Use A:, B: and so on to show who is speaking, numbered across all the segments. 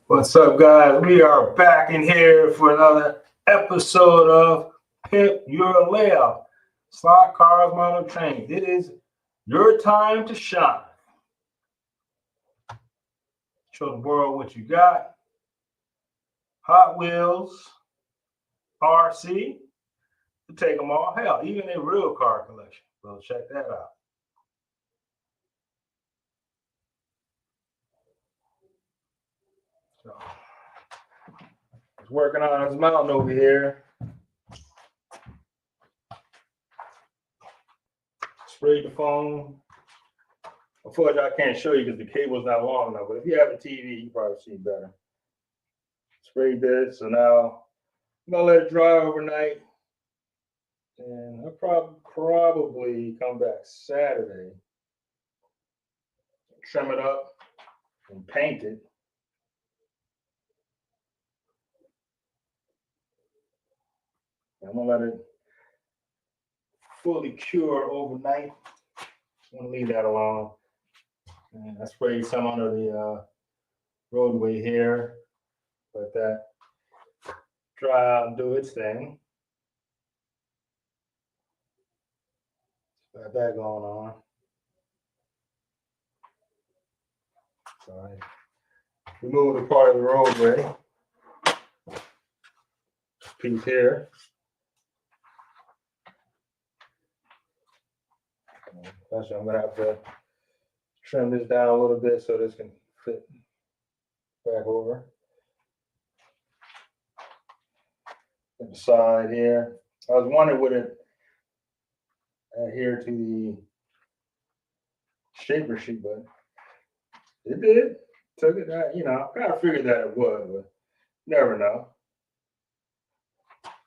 A: What's up, guys? We are back in here for another episode of Pimp Your Layup. Slot cars, model trains. It is your time to shine. Show the world what you got. Hot Wheels, RC, to take them all. Hell, even a real car collection. So check that out. So, he's working on his mountain over here. Sprayed the phone. Unfortunately, I can't show you because the cable's not long enough. But if you have a TV, you probably see better. Sprayed this, so now I'm gonna let it dry overnight, and I'll probably come back Saturday, trim it up, and paint it. I'm gonna let it fully cure overnight. I'm gonna leave that alone. And I sprayed some under the roadway here. Let that dry out and do its thing. Got that going on. So I removed a part of the roadway. This piece here. Actually, I'm gonna have to trim this down a little bit so this can fit back over. The side here. I was wondering would it adhere to the shaper sheet, but it did. Took it out, I kind of figured that it would, but never know.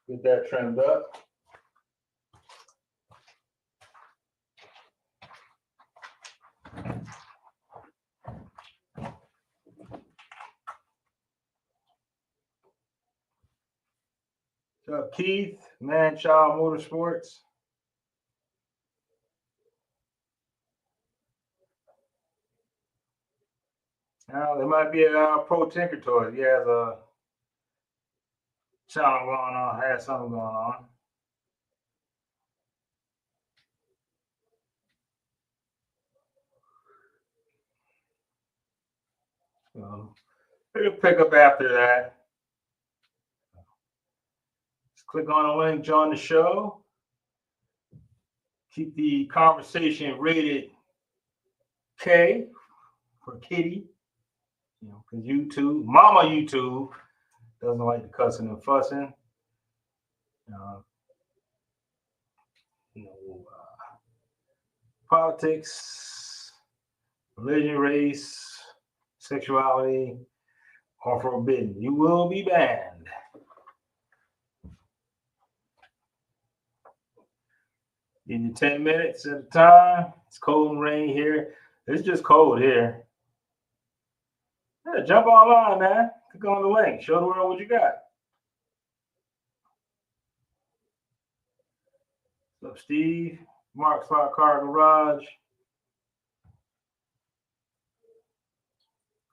A: Get that trimmed up. What's up, Keith? Man-Child Motorsports. Now, there might be a Pro Tinker Toys. He has a channel going on, has something going on. It'll pick up after that. Just click on the link, join the show. Keep the conversation rated K for Kitty. Because YouTube, Mama YouTube, doesn't like the cussing and fussing. Politics, religion, race, sexuality are forbidden. You will be banned. Give you 10 minutes at a time. It's cold and rainy here. It's just cold here. Yeah, jump online, man. Click on the link. Show the world what you got. What's up, Steve? Mark Slot Car Garage.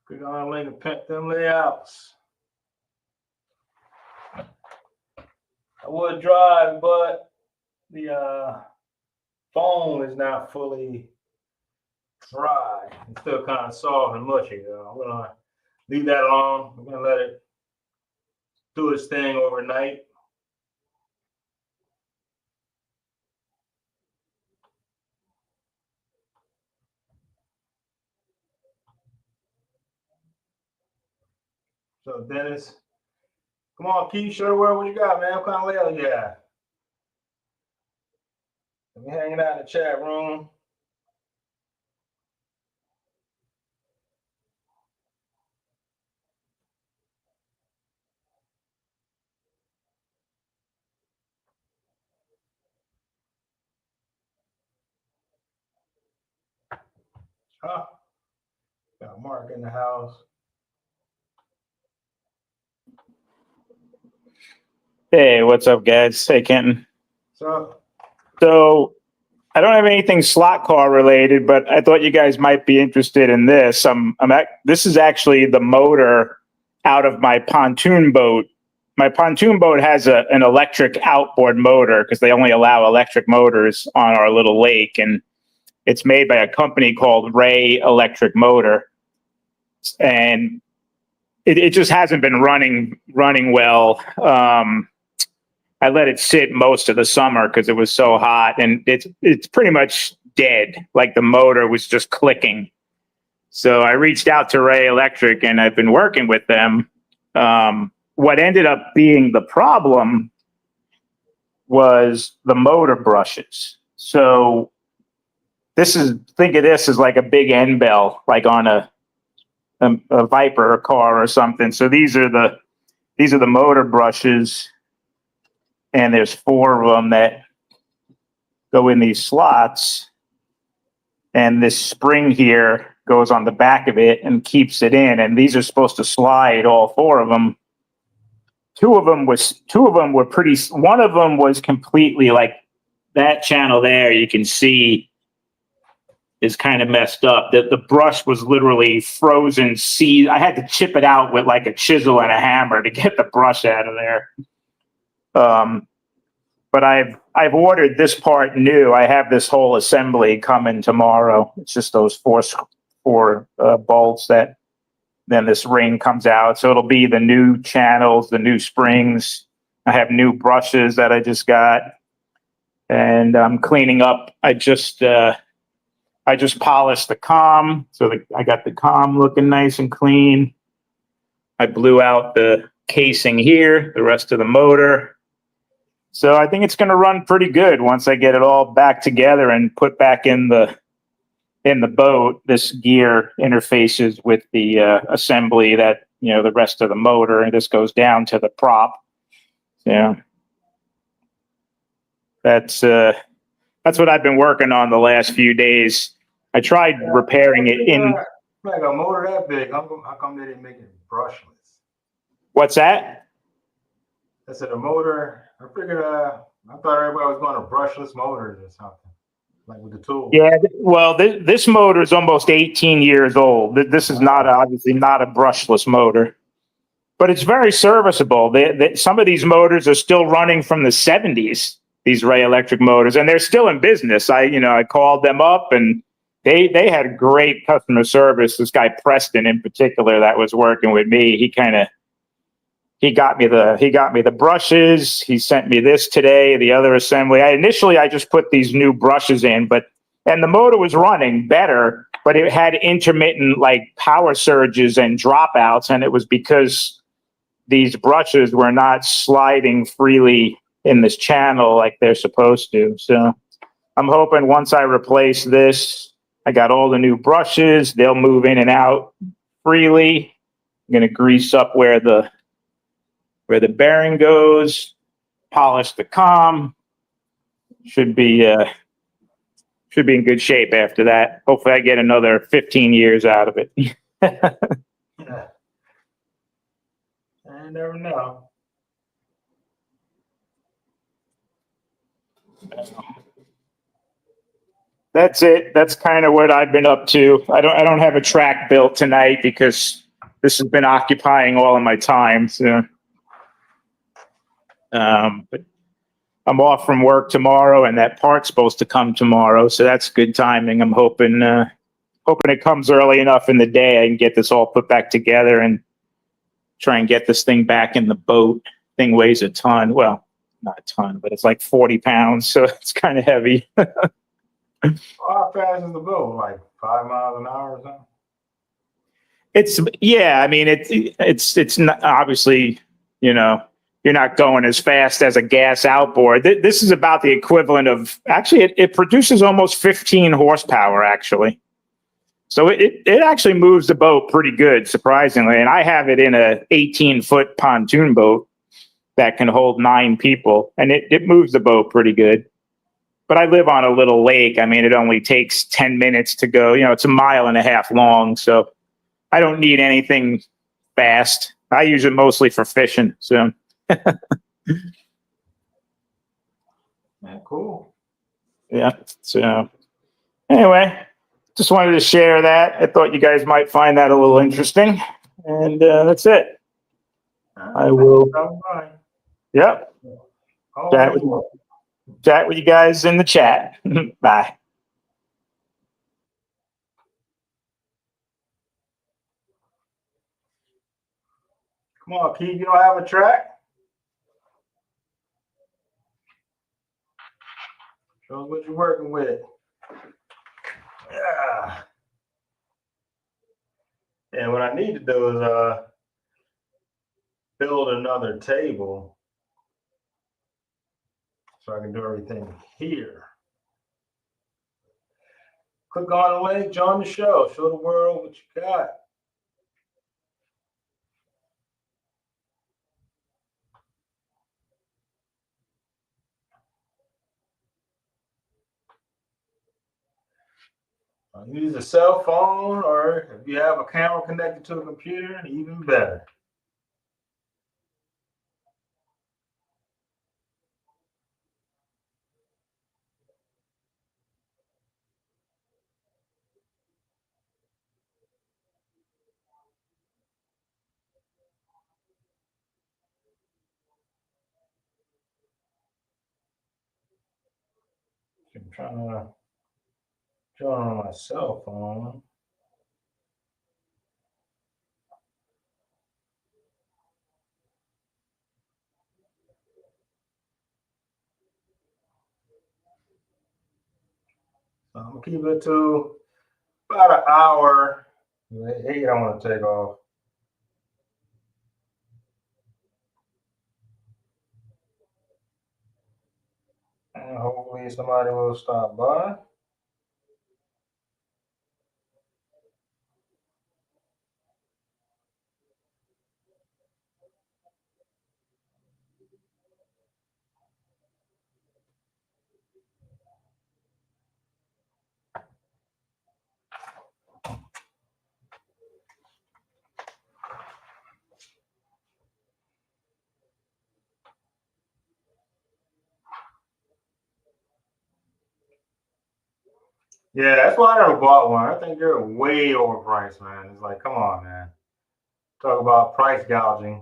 A: Click on the link and pimp them layouts. I would drive, but the phone is not fully dry. It's still kind of soft and mushy. I'm gonna leave that alone. I'm gonna let it do its thing overnight. So Dennis, come on, Keith, show the world what you got, man. What kind of layout you have? We hanging out in the chat room. Huh? Got Mark in the house.
B: Hey, what's up, guys? Hey, Kenton.
A: So
B: I don't have anything slot car related, but I thought you guys might be interested in this. This is actually the motor out of my pontoon boat. My pontoon boat has an electric outboard motor because they only allow electric motors on our little lake, and it's made by a company called Ray Electric Motor, and it just hasn't been running well. I let it sit most of the summer because it was so hot, and it's pretty much dead. Like the motor was just clicking. So I reached out to Ray Electric, and I've been working with them. What ended up being the problem was the motor brushes. So think of this as like a big end bell, like on a Viper car or something. So these are the motor brushes, and there's 4 of them that go in these slots, and this spring here goes on the back of it and keeps it in. And these are supposed to slide, all 4 of them. Two of them were pretty. One of them was completely like that channel there. You can see is kind of messed up. The brush was literally frozen. I had to chip it out with like a chisel and a hammer to get the brush out of there. But I've ordered this part new. I have this whole assembly coming tomorrow. It's just those four bolts that then this ring comes out. So it'll be the new channels, the new springs. I have new brushes that I just got, and I'm cleaning up. I just polished the comm, so I got the comm looking nice and clean. I blew out the casing here, the rest of the motor. So I think it's going to run pretty good once I get it all back together and put back in the boat. This gear interfaces with the assembly that, the rest of the motor, and this goes down to the prop. Yeah. That's what I've been working on the last few days. I tried repairing it in.
A: Like a motor that big, how come they didn't make it brushless?
B: What's that?
A: I said a motor. I figured. I thought everybody was going to brushless motors or something, like with the tool.
B: Yeah. Well, this motor is almost 18 years old. This is obviously not a brushless motor, but it's very serviceable. Some of these motors are still running from the 70s. These Ray Electric motors, and they're still in business. I called them up, and they had great customer service. This guy Preston in particular that was working with me, he got me the brushes. He sent me this today, the other assembly. I just put these new brushes in, and the motor was running better, but it had intermittent like power surges and dropouts, and it was because these brushes were not sliding freely in this channel like they're supposed to. So I'm hoping once I replace this, I got all the new brushes, they'll move in and out freely. I'm going to grease up where the bearing goes, polish the comm. Should be in good shape after that. Hopefully I get another 15 years out of it.
A: Yeah. I never know.
B: That's it. That's kind of what I've been up to. I don't have a track built tonight because this has been occupying all of my time. So, but I'm off from work tomorrow, and that part's supposed to come tomorrow, so that's good timing. I'm hoping it comes early enough in the day I can get this all put back together and try and get this thing back in the boat. Thing weighs a ton. Well, not a ton, but it's like 40 pounds, so it's kind of heavy.
A: How fast is the boat? Like 5 miles an hour or something?
B: It's not, obviously, you're not going as fast as a gas outboard. This is about the equivalent of, actually, it produces almost 15 horsepower, actually. So it actually moves the boat pretty good, surprisingly. And I have it in a 18-foot pontoon boat that can hold 9 people, and it moves the boat pretty good. But I live on a little lake. I mean, it only takes 10 minutes to go. It's a 1.5 miles long, so I don't need anything fast. I use it mostly for fishing. So,
A: yeah, cool.
B: Yeah. So, anyway, just wanted to share that. I thought you guys might find that a little interesting, and that's it. I will.
A: Stop by.
B: Yep. Chat
A: Always.
B: chat with you guys in the chat. Bye.
A: Come on, Keith, you don't have a track? Show us what you're working with. Yeah. And what I need to do is build another table so I can do everything here. Click on the link, join the show, show the world what you got. Use a cell phone, or if you have a camera connected to a computer, even better. I'm trying to join on my cell phone. So I'm gonna keep it to about an hour. 8 I want to take off. And hopefully somebody will stop by. Yeah, that's why I never bought one. I think they're way overpriced, man. It's like, come on, man. Talk about price gouging.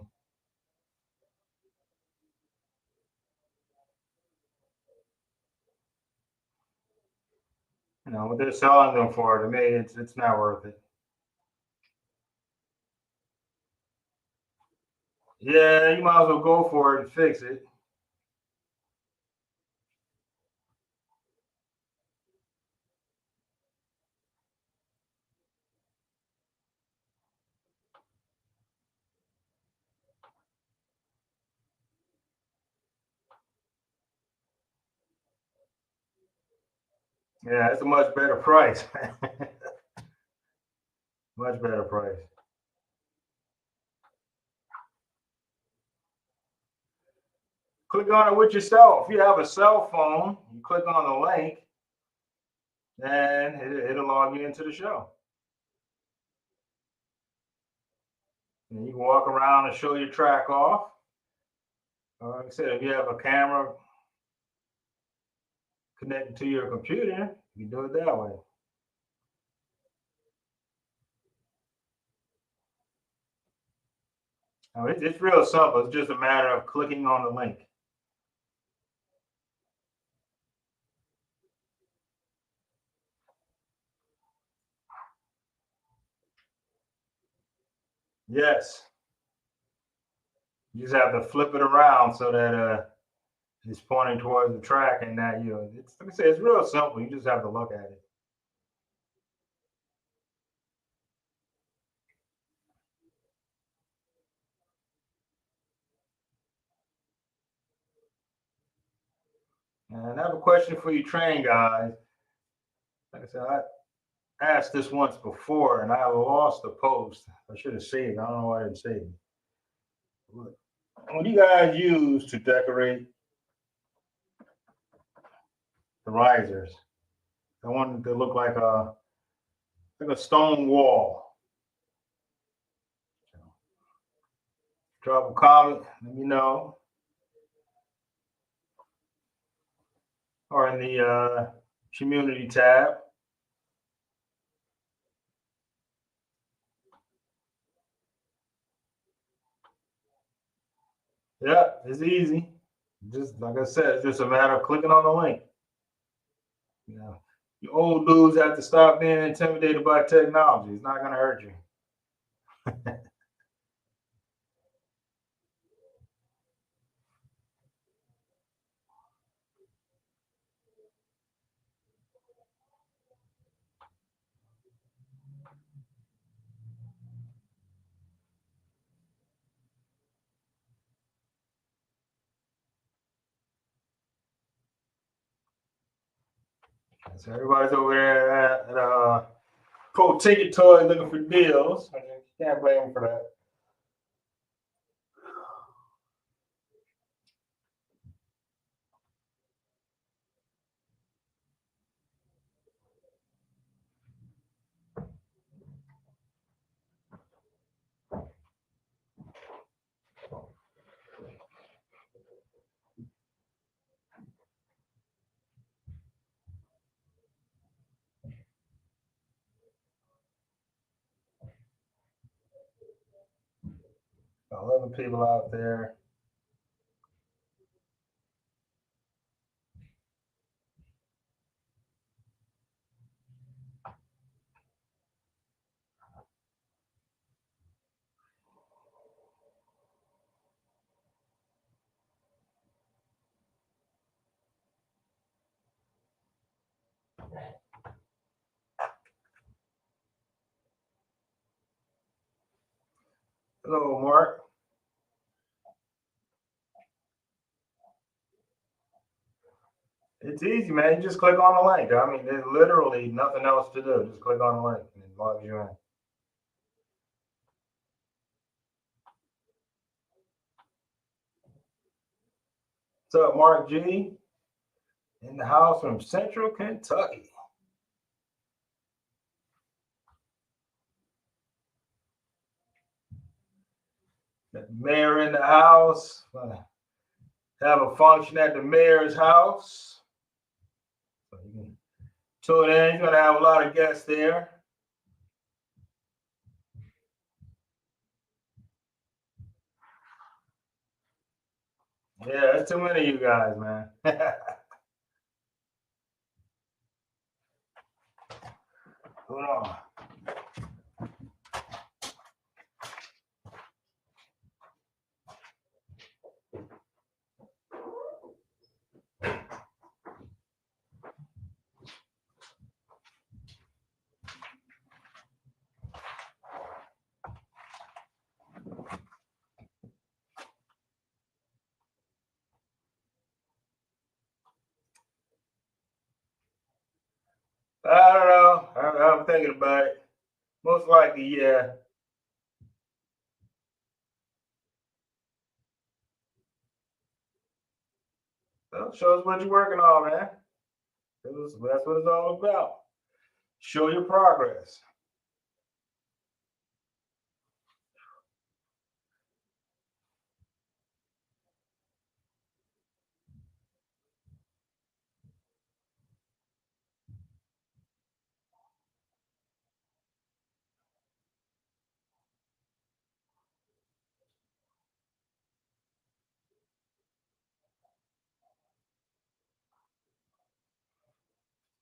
A: You know what they're selling them for. To me, it's not worth it. Yeah, you might as well go for it and fix it. Yeah, it's a much better price. Much better price. Click on it with yourself. If you have a cell phone, you click on the link, and it'll log you into the show. And you can walk around and show your track off. Like I said, if you have a camera connected to your computer, you can do it that way. Now, it's real simple. It's just a matter of clicking on the link. Yes. You just have to flip it around so that it's pointing towards the track, and that it's like I said, it's real simple. You just have to look at it. And I have a question for you, train guys. Like I said, I asked this once before, and I lost the post. I should have saved. I don't know why I didn't save it. What do you guys use to decorate the risers? I want it to look like a stone wall. Drop a comment, let me know. Or in the community tab. Yeah, it's easy. Just like I said, it's just a matter of clicking on the link. You know, you old dudes have to stop being intimidated by technology. It's not gonna hurt you. So everybody's over there at Pro Ticket Toy looking for deals. I can't blame them for that. Got 11 people out there. Hello, Mark. It's easy, man. You just click on the link. I mean, there's literally nothing else to do. Just click on the link and it logs you in. What's up, Mark G? In the house from Central Kentucky. The mayor in the house. Have a function at the mayor's house. So you can tune in. You're gonna have a lot of guests there. Yeah, that's too many of you guys, man. Hold on. I don't know. I'm thinking about it. Most likely, yeah. So show us what you're working on, man. That's what it's all about. Show your progress.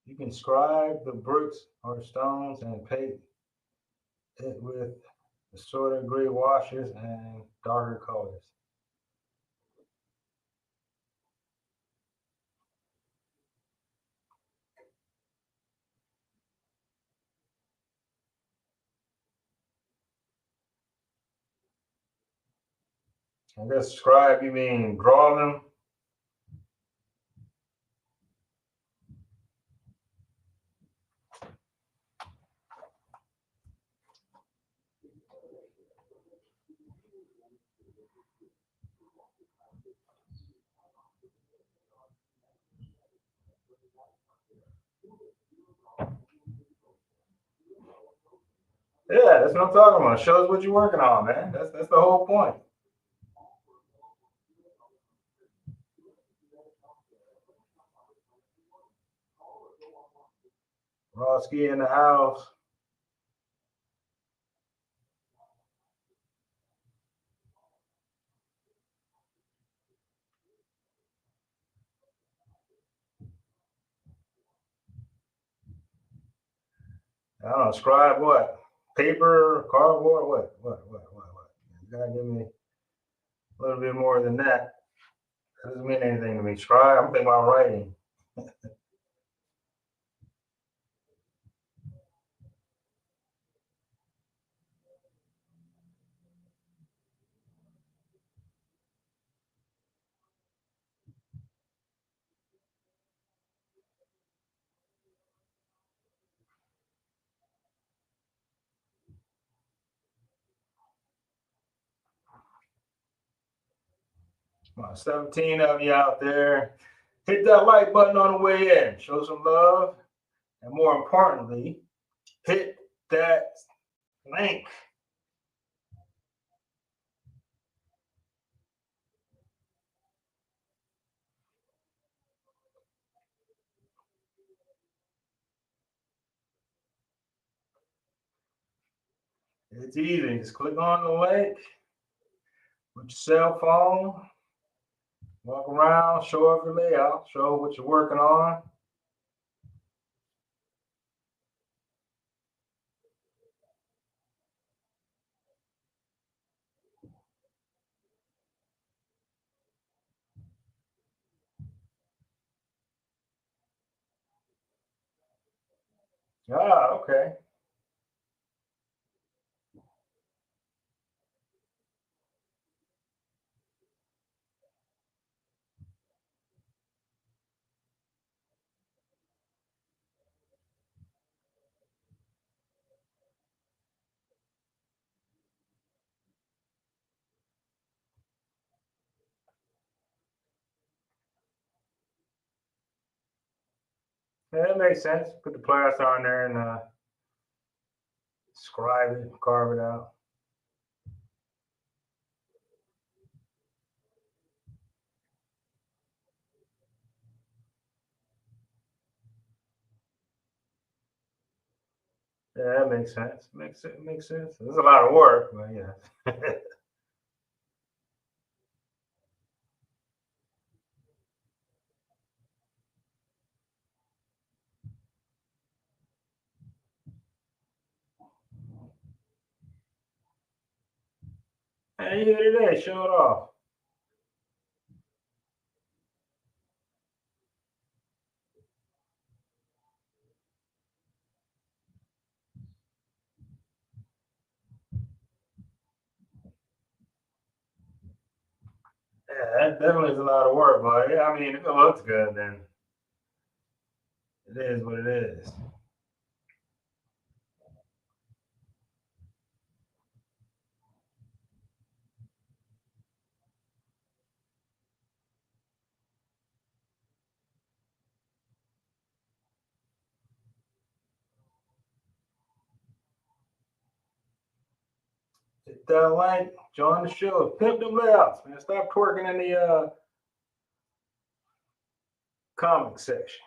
A: You can scribe the bricks or stones and paint it with assorted gray washes and darker colors. I guess scribe, you mean draw them? Yeah, that's what I'm talking about. Show us what you're working on, man. That's the whole point. Roski in the house. I don't know, scribe what? Paper, cardboard, what? You gotta give me a little bit more than that. That doesn't mean anything to me. Scribe, I'm thinking about writing. Come on, 17 of you out there. Hit that like button on the way in. Show some love. And more importantly, hit that link. It's easy. Just click on the link with your cell phone. Walk around, show off your layout, show what you're working on. Ah, okay. Yeah, that makes sense. Put the plaster on there and scribe it, carve it out. Yeah, that makes sense. Makes sense. There's a lot of work, but yeah. Hey, you here today? Show it off. Yeah, that definitely is a lot of work, but yeah, I mean, if it looks good, then it is what it is. Hit that like, join the show, pimp them layouts, man. Stop twerking in the comment section.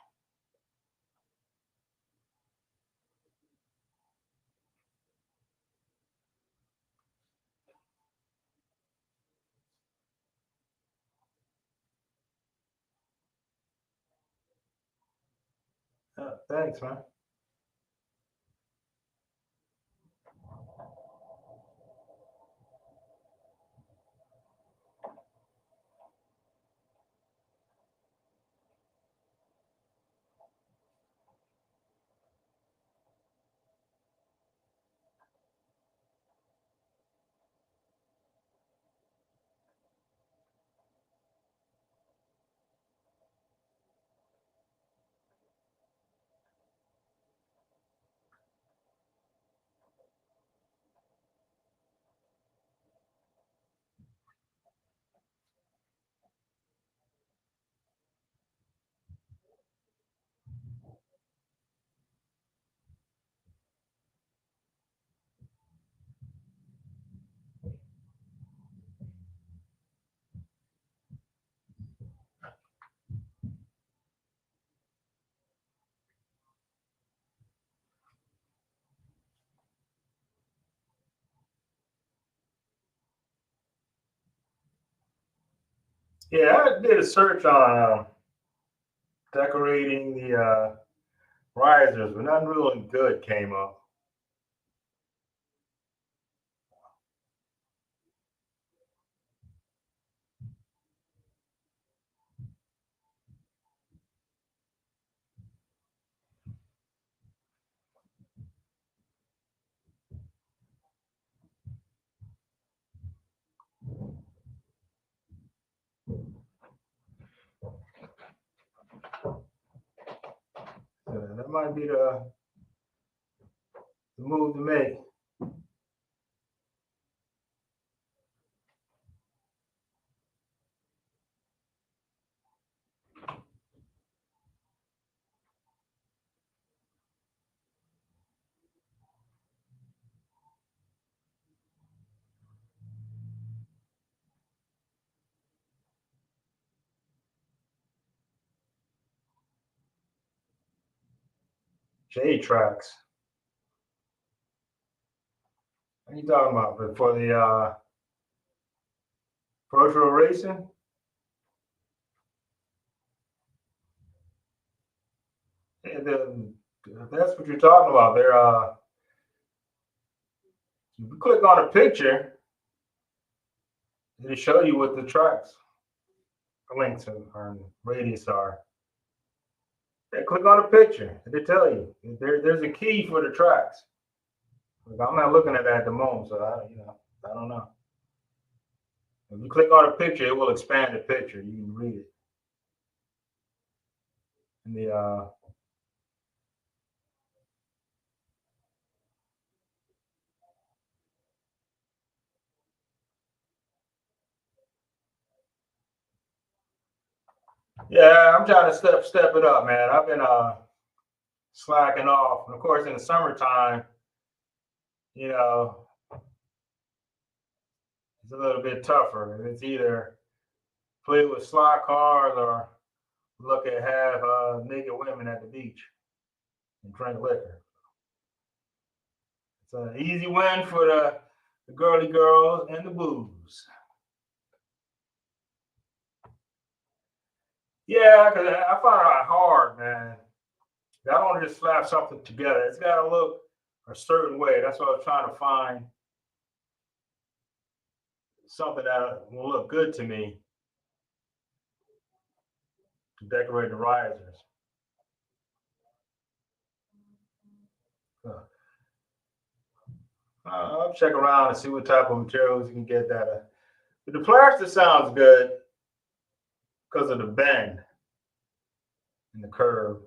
A: Thanks, man. Yeah, I did a search on decorating the risers, but nothing really good came up. might be the move to make. J tracks. What are you talking about? But for the virtual racing? Yeah, if that's what you're talking about. If you click on a picture, it'll show you what the tracks links and radius are. Yeah, click on a picture. It'll tell you. There's a key for the tracks. I'm not looking at that at the moment, so I don't know. If you click on a picture, it will expand the picture. You can read it. And yeah, I'm trying to step it up, man. I've been slacking off. And of course, in the summertime, you know, it's a little bit tougher. It's either play with slot cars or look at half naked women at the beach and drink liquor. It's an easy win for the girly girls and the booze. Yeah, because I find it hard, man. I don't want to just slap something together. It's got to look a certain way. That's what I was trying to find. Something that will look good to me to decorate the risers. I'll check around and see what type of materials you can get that. But the plastic sounds good because of the bend and the curve.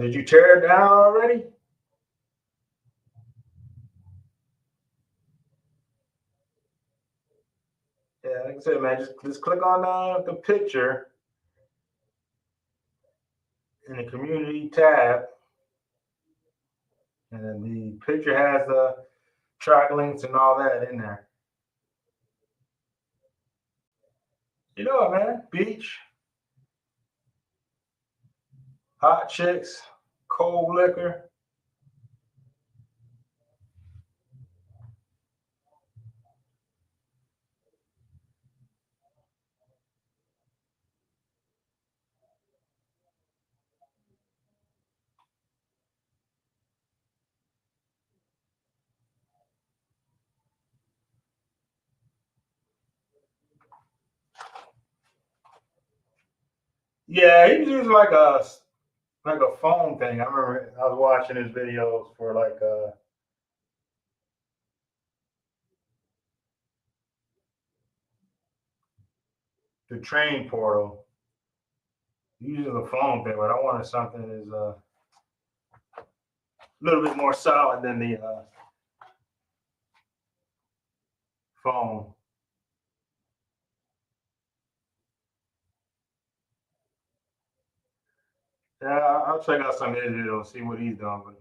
A: Did you tear it down already? Yeah, like I said, man, just click on the picture in the community tab, and then the picture has the track links and all that in there. You know what, man? Beach, hot chicks, cold liquor. Yeah, he was using like a phone thing. I remember I was watching his videos for like the train portal. He uses a phone thing, but I wanted something that's a little bit more solid than the phone. Yeah, I'll check out some of his videos, see what he's doing. But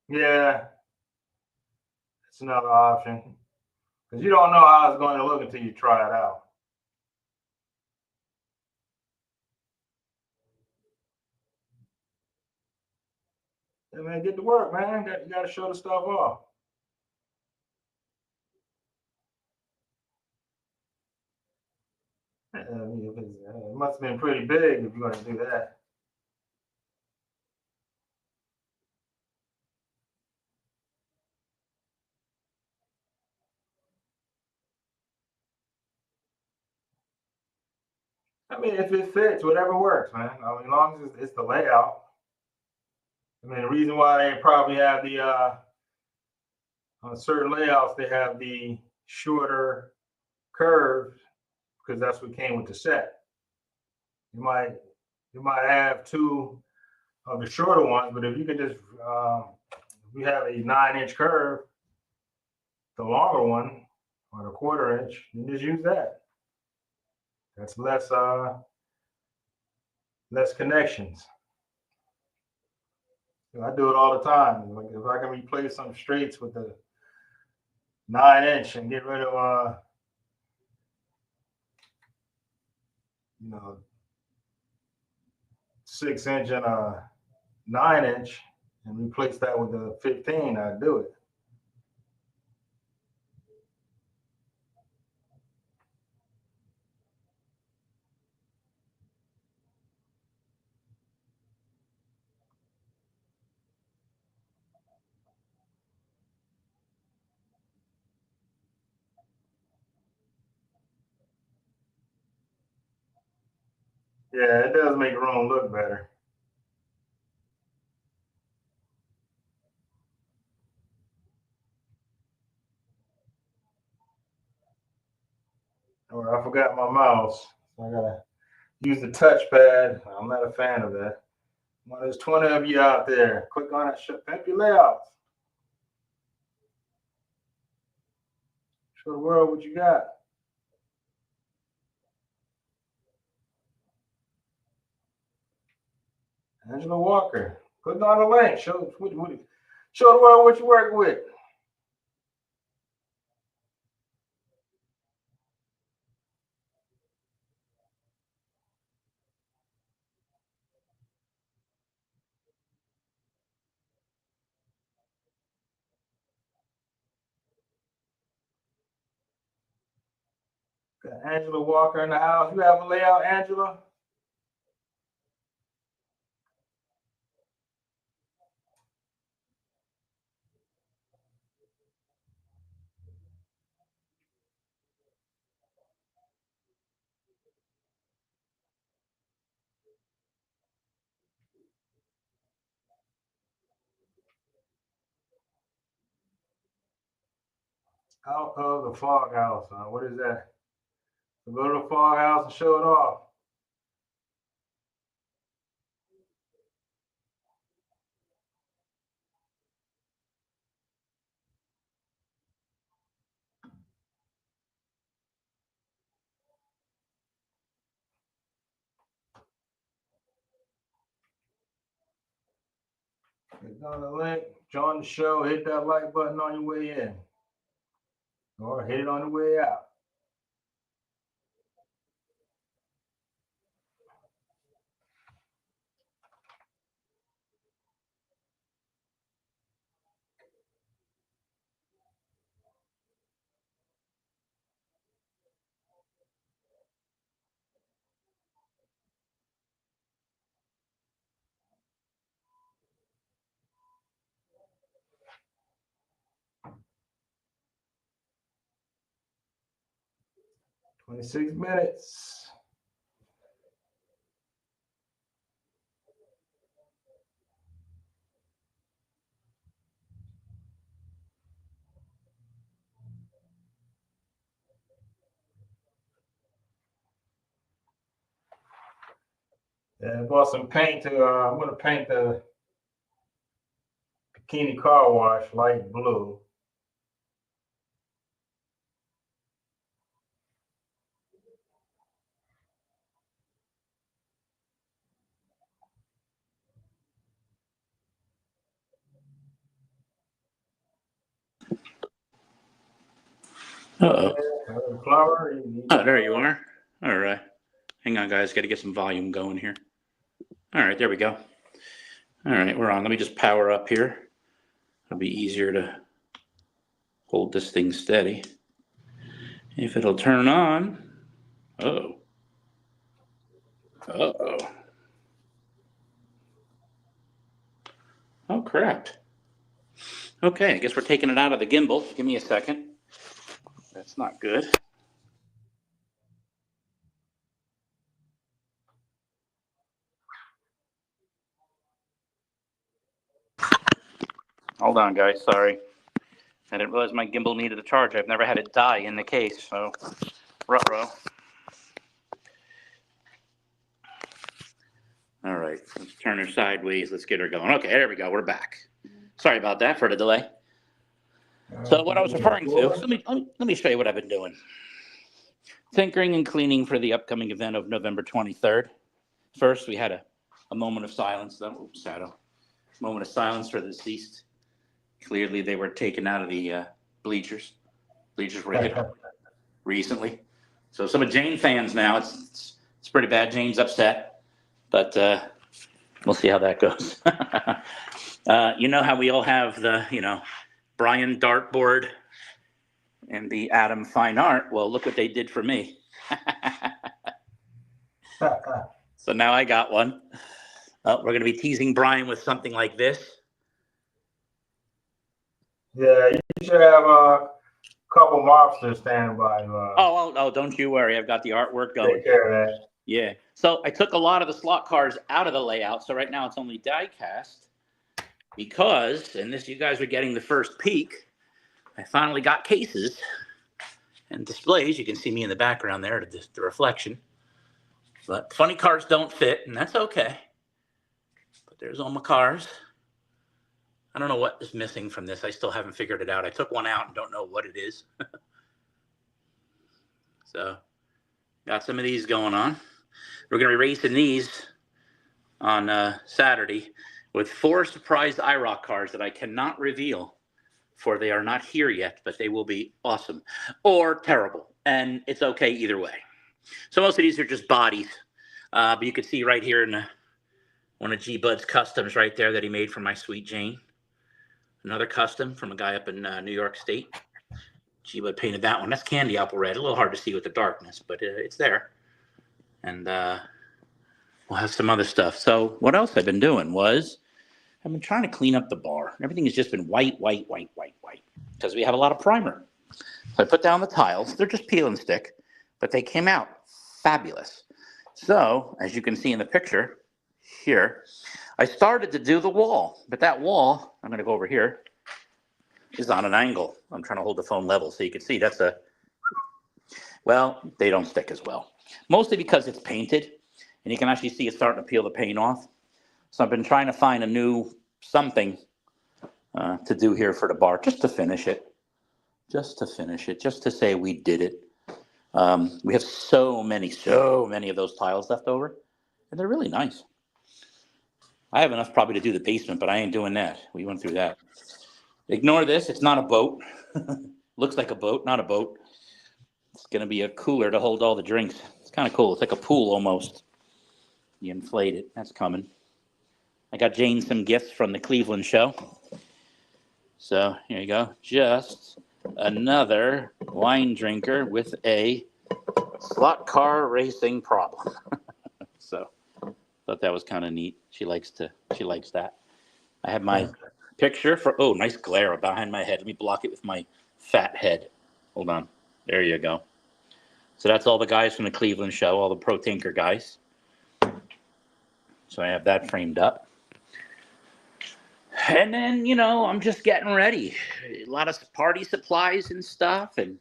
A: yeah, it's another option because you don't know how it's going to look until you try it out. Yeah, man, get to work, man. You got to show the stuff off. It must have been pretty big if you're going to do that. I mean, if it fits, whatever works, man. I mean, as long as it's the layout. I mean, the reason why they probably have the on certain layouts they have the shorter curves because that's what came with the set. You might have two of the shorter ones, but if you could just if you have a 9-inch curve, the longer one or the 1/4 inch, you just use that. That's less connections. I do it all the time. Like if I can replace some straights with the 9-inch and get rid of 6-inch and a 9-inch and replace that with a 15, I'd do it. Yeah, it does make the room look better. Or I forgot my mouse, so I gotta use the touchpad. I'm not a fan of that. Well, there's 20 of you out there. Click on it, pimp your layouts. Show the world what you got. Angela Walker. Click on the link. Show the world what you work with. Got Angela Walker in the house. You have a layout, Angela? Out of the fog house. What is that? So go to the fog house and show it off. Click on the link, join the show, hit that like button on your way in. Or hit it on the way out. "26 minutes." Yeah, I bought some paint to. I'm gonna paint the bikini car wash light blue.
B: Uh-oh.
A: Flower.
B: Oh, there you are. All right. Hang on, guys. Got to get some volume going here. All right, there we go. All right, we're on. Let me just power up here. It'll be easier to hold this thing steady. If it'll turn on. Uh-oh. Uh-oh. Oh, crap. Okay, I guess we're taking it out of the gimbal. Give me a second. That's not good.
C: Hold on, guys. Sorry. I didn't realize my gimbal needed a charge. I've never had it die in the case, so ruh-roh. All right, let's turn her sideways. Let's get her going. Okay, there we go. We're back. Sorry about that for the delay. So what I was referring to, let me show you what I've been doing. Tinkering and cleaning for the upcoming event of November 23rd. First, we had a moment of silence. Moment of silence for the deceased. Clearly, they were taken out of the bleachers. Bleachers were hit recently. So some of Jane fans now, it's pretty bad. Jane's upset, but we'll see how that goes. You know how we all have the, Brian dartboard and the Adam fine art? Well, look what they did for me. So now I got one. We're going to be teasing Brian with something like this.
A: Yeah, you should have a couple mobsters standing by.
C: Oh, don't you worry. I've got the artwork going.
A: Take care of that.
C: Yeah. So I took a lot of the slot cars out of the layout. So right now it's only die cast because, and this, you guys are getting the first peek, I finally got cases and displays. You can see me in the background there, the reflection. But funny cars don't fit, and that's okay. But there's all my cars. I don't know what is missing from this. I still haven't figured it out. I took one out and don't know what it is. So got some of these going on. We're going to be racing these on Saturday with 4 surprised IROC cars that I cannot reveal, for they are not here yet, but they will be awesome or terrible. And it's okay either way. So most of these are just bodies. But you can see right here in one of G-Bud's customs right there that he made for my sweet Jane. Another custom from a guy up in New York State. G-Bud painted that one. That's candy apple red. A little hard to see with the darkness, but it's there. And we'll have some other stuff. So what else I've been doing was I've been trying to clean up the bar. Everything has just been white, because we have a lot of primer. So I put down the tiles. They're just peel and stick, but they came out fabulous. So as you can see in the picture here, I started to do the wall, but that wall, I'm going to go over here, is on an angle. I'm trying to hold the phone level so you can see that's well, they don't stick as well. Mostly because it's painted, and you can actually see it starting to peel the paint off. So I've been trying to find a new something to do here for the bar, just to finish it. Just to say we did it. We have so many of those tiles left over, and they're really nice. I have enough probably to do the basement, but I ain't doing that. We went through that. Ignore this. It's not a boat. Looks like a boat, not a boat. It's going to be a cooler to hold all the drinks. It's kind of cool. It's like a pool almost. You inflate it. That's coming. I got Jane some gifts from the Cleveland show. So here you go. Just another wine drinker with a slot car racing problem. So thought that was kind of neat. She likes that. I have my picture for, oh, nice glare behind my head. Let me block it with my fat head. Hold on. There you go. So that's all the guys from the Cleveland show, all the Pro Tinker guys. So I have that framed up. And then, I'm just getting ready. A lot of party supplies and stuff, and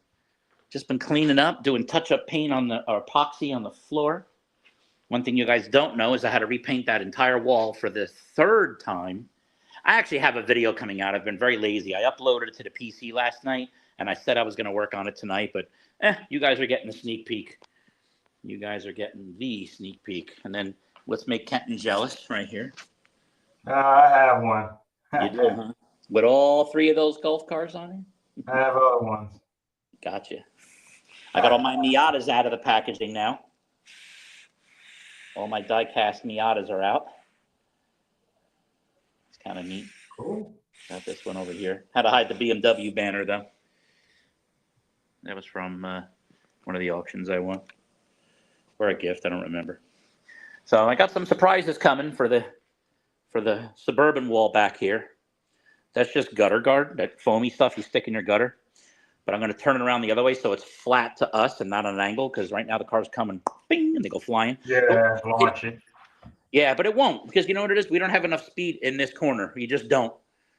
C: just been cleaning up, doing touch-up paint or epoxy on the floor. One thing you guys don't know is I had to repaint that entire wall for the 3rd time. I actually have a video coming out. I've been very lazy. I uploaded it to the PC last night, and I said I was going to work on it tonight, but you guys are getting a sneak peek. You guys are getting the sneak peek. And then let's make Kenton jealous right here.
A: I have one.
C: You do, huh? With all 3 of those golf cars on it?
A: I have other ones.
C: Gotcha. I got all my Miatas out of the packaging now. All my die-cast Miatas are out. It's kind of neat.
A: Cool.
C: Got this one over here. Had to hide the BMW banner, though. That was from one of the auctions I won. Or a gift, I don't remember. So I got some surprises coming for the Suburban wall back here. That's just gutter guard, that foamy stuff you stick in your gutter. But I'm going to turn it around the other way so it's flat to us and not an angle, because right now the car's coming, bing, and they go flying.
A: Yeah, launch it.
C: Yeah, but it won't, because you know what it is? We don't have enough speed in this corner. You just don't.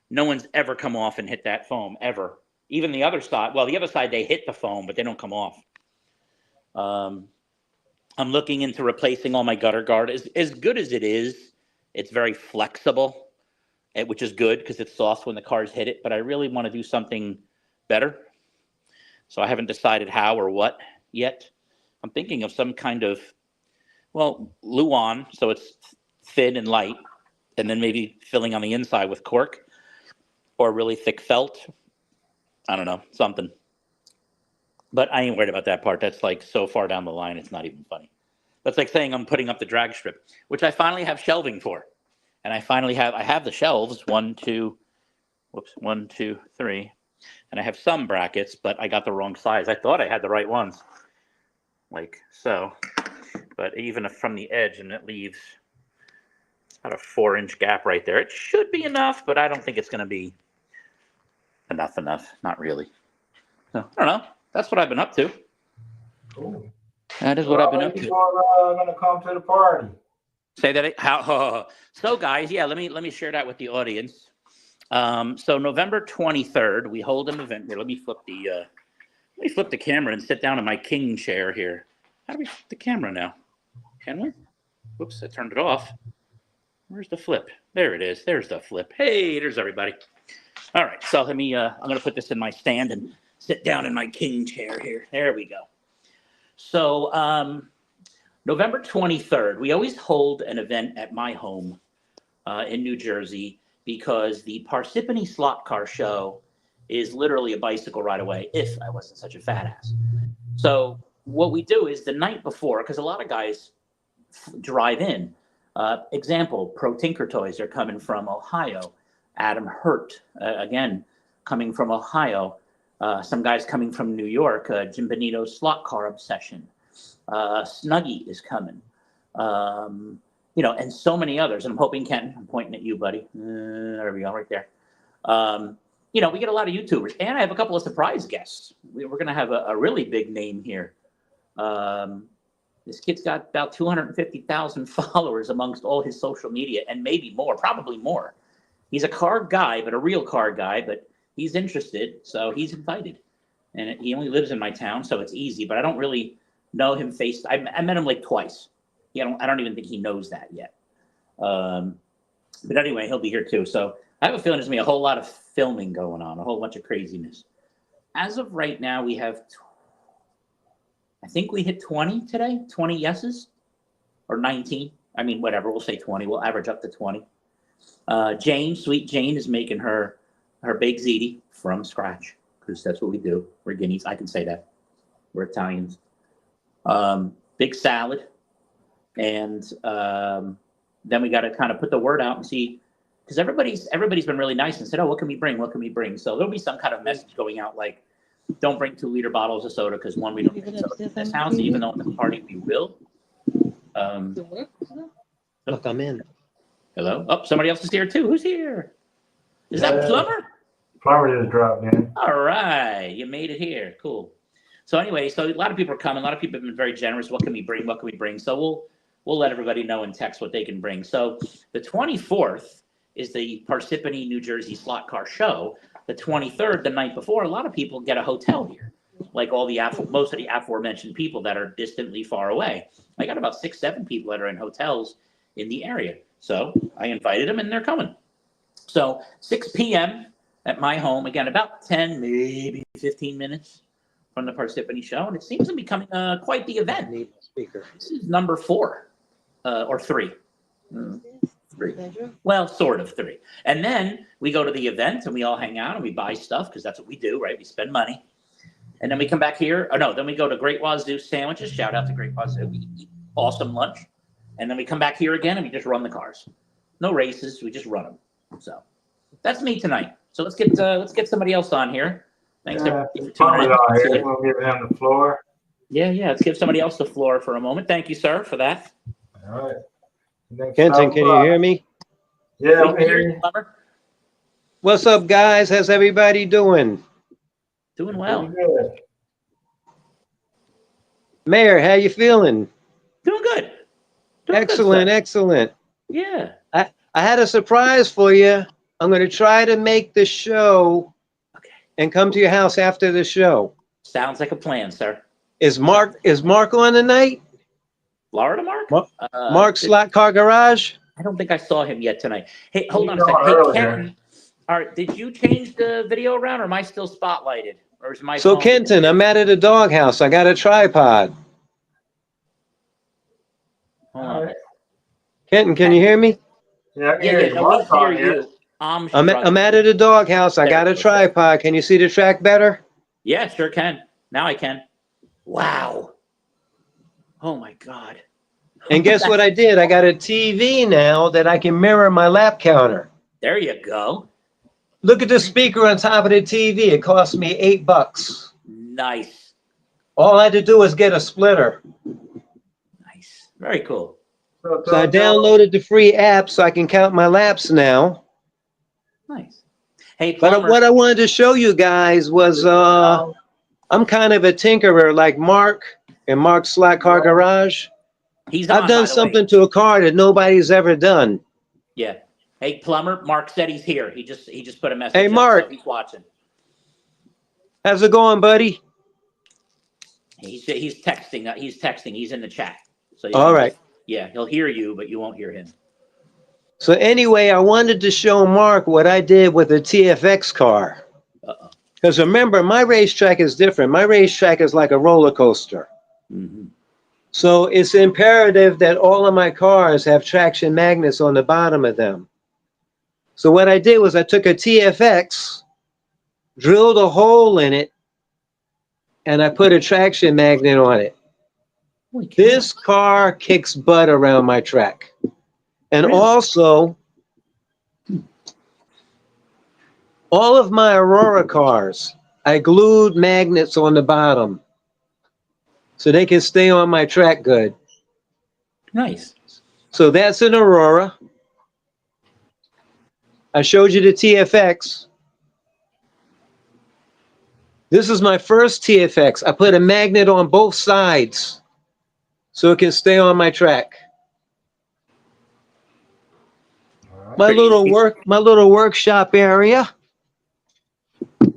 C: No one's ever come off and hit that foam, ever. Even the other side, well, the other side, they hit the foam, but they don't come off. I'm looking into replacing all my gutter guard. As good as it is, it's very flexible, which is good because it's soft when the cars hit it, but I really want to do something better. So I haven't decided how or what yet. I'm thinking of some kind of, well, Luan, so it's thin and light, and then maybe filling on the inside with cork or really thick felt. I don't know, something. But I ain't worried about that part. That's like so far down the line, it's not even funny. That's like saying I'm putting up the drag strip, which I finally have shelving for. And I have the shelves, 1, 2, 3. And I have some brackets, but I got the wrong size. I thought I had the right ones, like so. But even from the edge, and it leaves about a 4-inch gap right there. It should be enough, but I don't think it's going to be enough. Not really. So I don't know. That's what I've been up to.
A: Cool.
C: That is what I've been up to.
A: I'm gonna come to the party.
C: Say that. So guys, yeah, let me share that with the audience. So November 23rd, we hold an event here. Let me flip the camera and sit down in my king chair here. How do we flip the camera now? Can we? Whoops, I turned it off. Where's the flip? There it is. There's the flip. Hey, there's everybody. All right, so let me, I'm going to put this in my stand and sit down in my king chair here. There we go. So November 23rd, we always hold an event at my home in New Jersey because the Parsippany Slot Car Show is literally a bicycle ride away if I wasn't such a fat ass. So what we do is the night before, because a lot of guys drive in. Example, Pro Tinker Toys, they're coming from Ohio. Adam Hurt, again, coming from Ohio. Some guys coming from New York, Jim Benito's Slot Car Obsession. Snuggie is coming. And so many others. And I'm hoping, Ken, I'm pointing at you, buddy. There we go, right there. We get a lot of YouTubers. And I have a couple of surprise guests. We're going to have a really big name here. This kid's got about 250,000 followers amongst all his social media, and maybe more, probably more. He's a car guy, but a real car guy, but he's interested, so he's invited. And he only lives in my town, so it's easy, but I don't really know him I met him like twice. I don't even think he knows that yet. But anyway, he'll be here too. So I have a feeling there's going to be a whole lot of filming going on, a whole bunch of craziness. As of right now, we have, I think we hit 20 today, 20 yeses, or 19. I mean, whatever, we'll say 20. We'll average up to 20. Jane, sweet Jane, is making her baked ziti from scratch, because that's what we do. We're Guineas. I can say that. We're Italians. Big salad. And then we got to kind of put the word out and see, because everybody's been really nice and said, oh, what can we bring? What can we bring? So there'll be some kind of message going out like, don't bring 2-liter bottles of soda because one, we don't drink soda in this house, even though at the party we will.
D: Look, I'm in.
C: Hello? Oh, somebody else is here too. Who's here? Is that Plumber?
A: Plumber just dropped in.
C: All right, you made it here. Cool. So anyway, so a lot of people are coming. A lot of people have been very generous. What can we bring? What can we bring? So we'll let everybody know in text what they can bring. So the 24th is the Parsippany, New Jersey Slot Car Show. The 23rd, the night before, a lot of people get a hotel here, like most of the aforementioned people that are distantly far away. I got about 6-7 people that are in hotels in the area. So I invited them, and they're coming. So 6 p.m. at my home, again, about 10, maybe 15 minutes from the Parsippany show, and it seems to be becoming quite the event.
D: Need a speaker.
C: This is number 4 or 3. 3. Well, sort of 3. And then we go to the event and we all hang out and we buy stuff because that's what we do, right? We spend money. And then we come back here. Then we go to Great Wazoo Sandwiches. Shout out to Great Wazoo. We eat awesome lunch. And then we come back here again and we just run the cars. No races. We just run them. So that's me tonight. So let's get somebody else on here. Thanks everybody for tuning in.
A: We'll give him the floor.
C: Yeah. Let's give somebody else the floor for a moment. Thank you, sir, for that.
A: All right.
D: Kenton, can you hear me?
A: Yeah,
C: We can hear you, Plumber.
D: What's up, guys? How's everybody doing?
C: Doing well.
A: Good.
D: Mayor, how you feeling?
C: Doing good.
D: Excellent, excellent.
C: Yeah.
D: I had a surprise for you. I'm going to try to make the show
C: Okay.
D: and come to your house after the show.
C: Sounds like a plan, sir.
D: Is Mark on tonight?
C: Florida Mark?
D: Mark Slot Car Garage?
C: I don't think I saw him yet tonight. Hey, hold on a
A: He's
C: second.
A: on
C: Hey,
A: earlier.
C: Kenton. All right, did you change the video around, or am I still spotlighted? Or is my
D: So
C: phone?
D: Kenton, I'm out at the doghouse. I got a tripod.
C: Hold
A: All
C: on.
A: right.
D: Kenton, can you hear me?
A: Yeah, I can
C: Yeah,
A: hear
C: yeah,
A: you.
C: no, we
A: Mark's
C: hear
A: on here.
C: you. I'm
D: I'm
C: struggling.
D: out at the doghouse. I
C: There
D: got
C: it
D: a
C: goes.
D: tripod. Can you see the track better?
C: Yeah, sure can. Now I can. Wow. Oh my God.
D: And guess what I did? I got a TV now that I can mirror my lap counter.
C: There you go.
D: Look at the speaker on top of the TV. It cost me $8.
C: Nice.
D: All I had to do was get a splitter.
C: Nice. Very cool.
D: So I downloaded the free app so I can count my laps now.
C: Nice. Hey,
D: But
C: Plumber.
D: what I wanted to show you guys was I'm kind of a tinkerer like Mark and Mark's Slot Car Garage.
C: He's on,
D: I've done
C: by the way.
D: something to a car that nobody's ever done.
C: Yeah. Hey, Plumber. Mark said he's here. He just put a message
D: Hey,
C: up,
D: Mark.
C: so he's watching.
D: How's it going, buddy?
C: He's texting. He's texting. He's in the chat. So
D: All right.
C: Yeah, he'll hear you, but you won't hear him.
D: So anyway, I wanted to show Mark what I did with a TFX car.
C: Uh-oh.
D: Because remember, my racetrack is different. My racetrack is like a roller coaster.
C: Mm-hmm.
D: So it's imperative that all of my cars have traction magnets on the bottom of them. So what I did was I took a TFX, drilled a hole in it, and I put a traction magnet on it. This car kicks butt around my track. And
C: Really?
D: also, all of my Aurora cars, I glued magnets on the bottom so they can stay on my track good.
C: Nice.
D: So that's an Aurora. I showed you the TFX. This is my first TFX. I put a magnet on both sides so it can stay on my track. My little workshop area.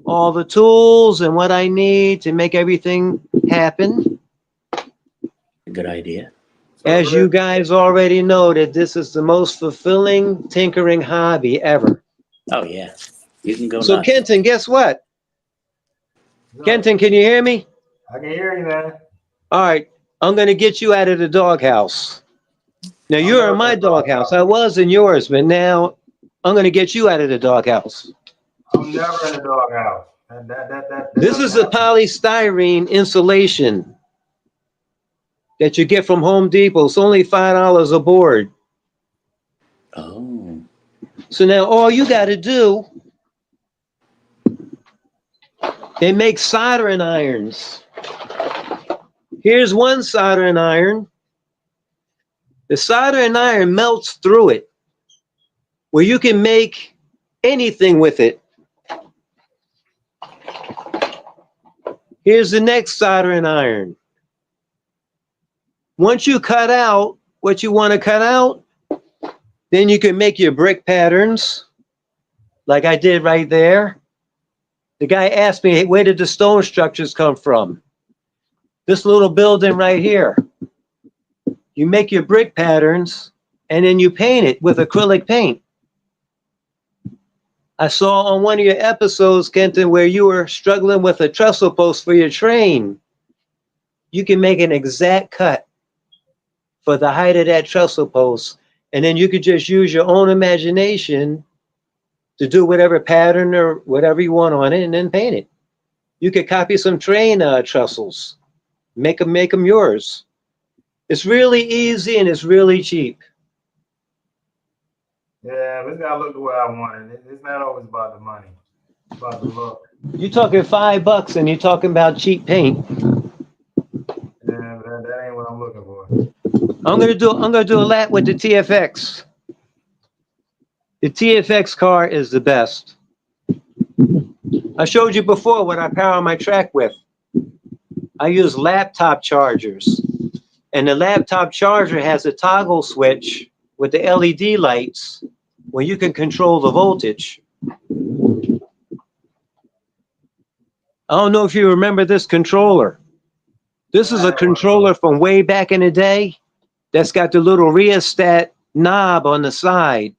D: All the tools and what I need to make everything happen.
C: Good idea.
D: As you guys already know, that this is the most fulfilling tinkering hobby ever.
C: Oh yeah, you can go.
D: So
C: nuts.
D: Kenton, guess what? Kenton, can you hear me?
A: I can hear you, man.
D: All right, I'm gonna get you out of the doghouse. Now you're in my doghouse. I was in yours, but now I'm gonna get you out of the doghouse.
A: I'm never in the doghouse.
D: This is a polystyrene insulation that you get from Home Depot. It's only $5 a board.
C: Oh.
D: So now all you got to do, they make soldering irons. Here's one soldering iron. The soldering iron melts through it, where you can make anything with it. Here's the next soldering iron. Once you cut out what you want to cut out, then you can make your brick patterns, like I did right there. The guy asked me, hey, where did the stone structures come from? This little building right here. You make your brick patterns, and then you paint it with acrylic paint. I saw on one of your episodes, Kenton, where you were struggling with a trestle post for your train. You can make an exact cut for the height of that trestle post. And then you could just use your own imagination to do whatever pattern or whatever you want on it and then paint it. You could copy some train trestles, make them yours. It's really easy and it's really cheap.
A: Yeah, but it's gotta look the way I want it. It's not always about the money. It's about the look.
D: You're talking $5 and you're talking about cheap paint.
A: Yeah, but that ain't what I'm looking for.
D: I'm gonna do a lap with the TFX. The TFX car is the best. I showed you before what I power my track with. I use laptop chargers. And the laptop charger has a toggle switch with the LED lights. when you can control the voltage. I don't know if you remember this controller. This is a controller from way back in the day that's got the little rheostat knob on the side.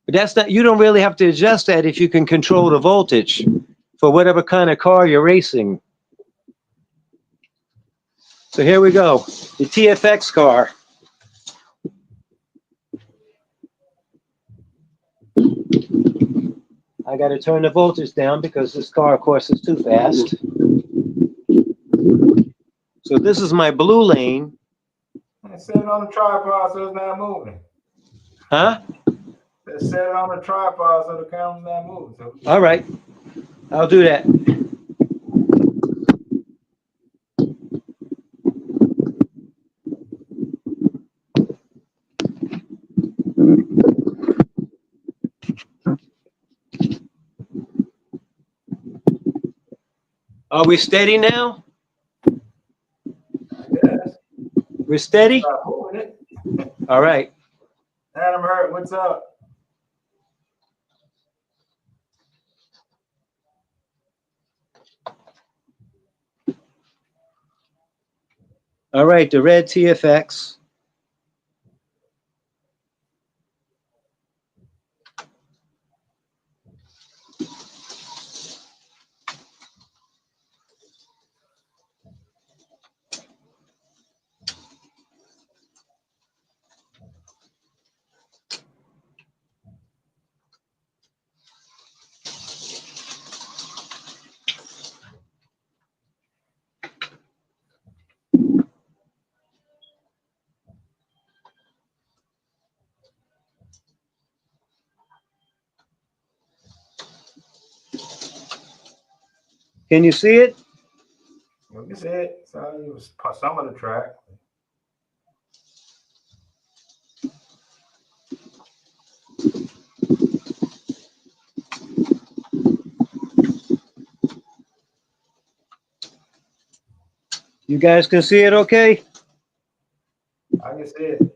D: But that's not, you don't really have to adjust that if you can control the voltage for whatever kind of car you're racing. So here we go, the TFX car. I got to turn the voltage down because this car, of course, is too fast. So this is my blue lane.
A: Set it on the tripod so it's not moving.
D: Huh?
A: Set it on the tripod so the camera's not moving. So
D: All right, I'll do that. Are we steady now?
A: yes.
D: We're steady?
A: Stop moving it.
D: All right.
A: Adam Hurt, what's up?
D: All right, the red TFX. Can you see it?
A: Let me see it. So it was some of the track.
D: You guys can see it okay?
A: I can see it.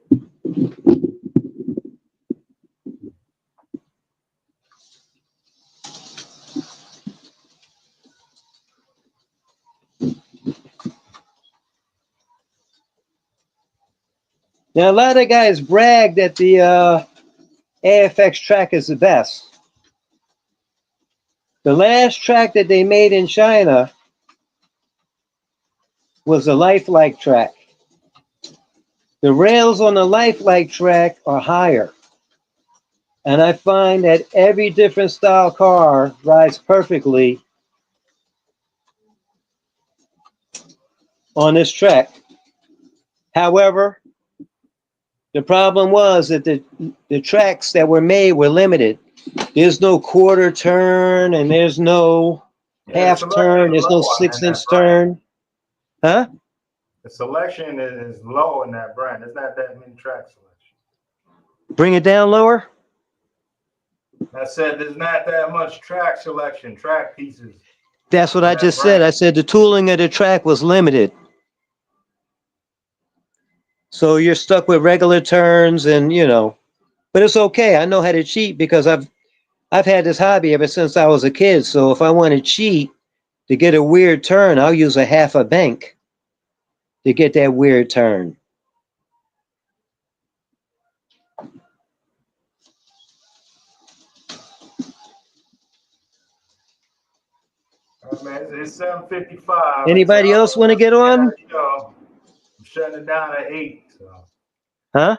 D: Now, a lot of guys brag that the AFX track is the best. The last track that they made in China was a lifelike track. The rails on the lifelike track are higher. And I find that every different style car rides perfectly on this track. However, the problem was that the tracks that were made were limited. There's no quarter turn and there's no half turn. There's no 6-inch turn. Huh?
A: The selection is low in that brand. There's not that many track selection.
D: Bring it down lower?
A: I said there's not that much track selection, track pieces.
D: That's what I just said. I said the tooling of the track was limited. So you're stuck with regular turns and, you know, but it's okay. I know how to cheat because I've had this hobby ever since I was a kid. So if I want to cheat to get a weird turn, I'll use a half a bank to get that weird turn.
A: Man, it's 7:55.
D: Anybody else want to get on?
A: I'm shutting it down at 8. So.
D: Huh?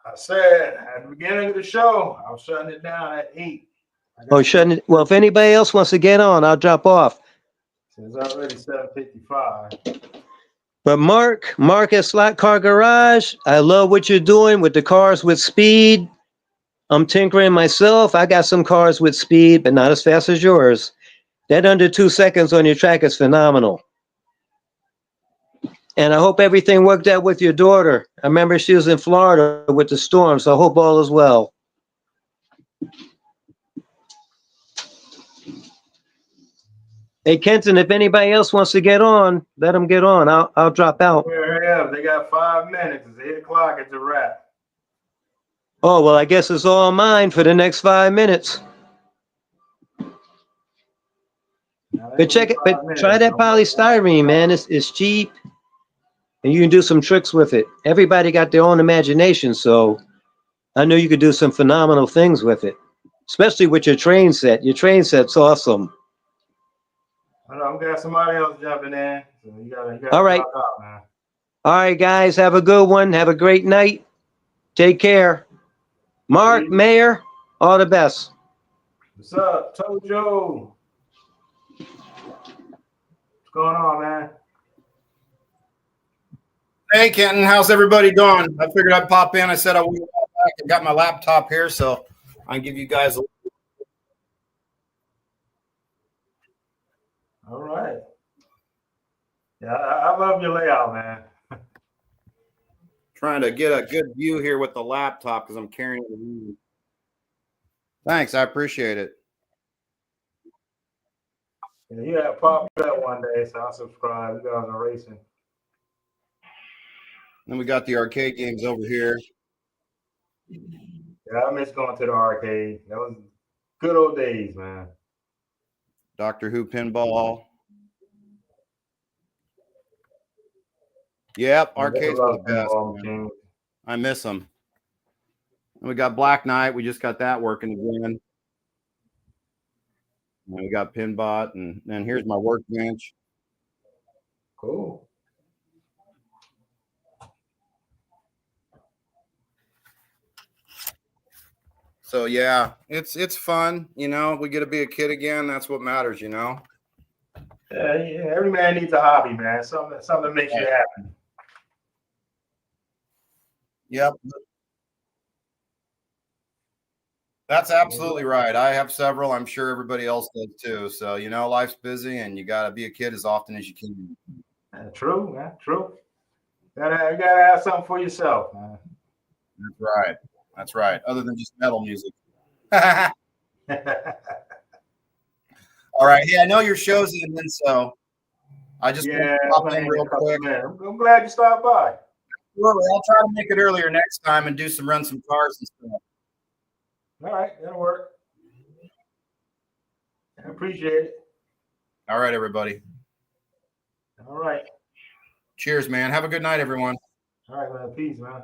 A: I said at the beginning of the show, I'm shutting it down at 8.
D: Oh, shutting it. Well, if anybody else wants to get on, I'll drop off.
A: It's already 7:55.
D: But Mark at Slot Car Garage, I love what you're doing with the cars with speed. I'm tinkering myself. I got some cars with speed, but not as fast as yours. That under 2 seconds on your track is phenomenal. And I hope everything worked out with your daughter. I remember she was in Florida with the storm, so I hope all is well. Hey, Kenton, if anybody else wants to get on, let them get on. I'll drop out.
A: Yeah, they got 5 minutes. It's 8 o'clock. It's a wrap.
D: Oh, well, I guess it's all mine for the next 5 minutes. But check it, but try that polystyrene, man. It's cheap and you can do some tricks with it. Everybody got their own imagination, so I know you could do some phenomenal things with it, especially with your train set. Your train set's awesome.
A: I know, we got somebody else jumping in. So you gotta
D: All right.
A: knock out, man.
D: All right, guys, have a good one. Have a great night. Take care. Mark, Mayor, all the best.
A: What's up, Tojo? What's going on, man?
E: Hey, Kenton, how's everybody doing? I figured I'd pop in. I said I would. I got my laptop here, so I can give you guys a.
A: All right. Yeah, I love your layout, man.
E: Trying to get a good view here with the laptop because I'm carrying it. Thanks, I appreciate it.
A: Yeah, you have popped that one day, so I'll subscribe. You guys are racing.
E: Then we got the arcade games over here.
A: Yeah, I miss going to the arcade. That was good old days, man.
E: Doctor Who pinball. Yep, arcades were the best. Man. I miss them. And we got Black Knight. We just got that working again. And we got Pinbot, and then here's my workbench.
A: Cool.
E: So yeah, it's fun. You know, we get to be a kid again. That's what matters. You know.
A: Yeah, every man needs a hobby, man. Something that makes you happy.
E: Yep. That's absolutely right. I have several. I'm sure everybody else does too. So, you know, life's busy and you got to be a kid as often as you can.
A: True, man. True. You gotta have something for yourself, man.
E: That's right. That's right. Other than just metal music. All right. Hey, I know your show's ending, so I just want to pop in real quick.
A: I'm glad you stopped by.
E: I'll try to make it earlier next time and run some cars and stuff.
A: All right, that'll work. I appreciate it.
E: All right, everybody.
A: All right.
E: Cheers, man. Have a good night, everyone.
A: All right, man. Peace, man.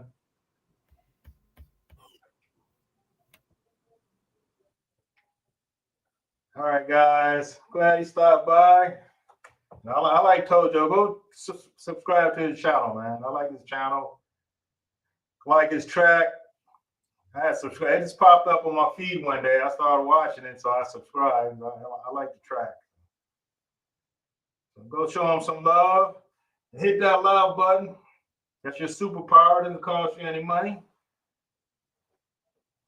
A: All right, guys. Glad you stopped by. I like Tojo. Go subscribe to his channel, man. I like his channel. I like his track. I had subscribed. It just popped up on my feed one day. I started watching it, so I subscribed. I like the track. So go show him some love. And hit that love button. That's your superpower. It doesn't cost you any money. Of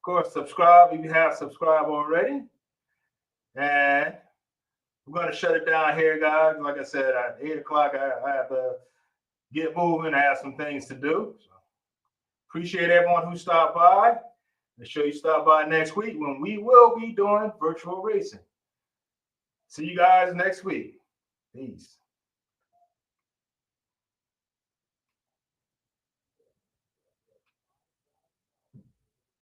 A: course, subscribe if you have subscribed already. And we're going to shut it down here, guys. Like I said, at 8 o'clock, I have to get moving. I have some things to do. So appreciate everyone who stopped by. Make sure you stop by next week when we will be doing virtual racing. See you guys next week. Peace.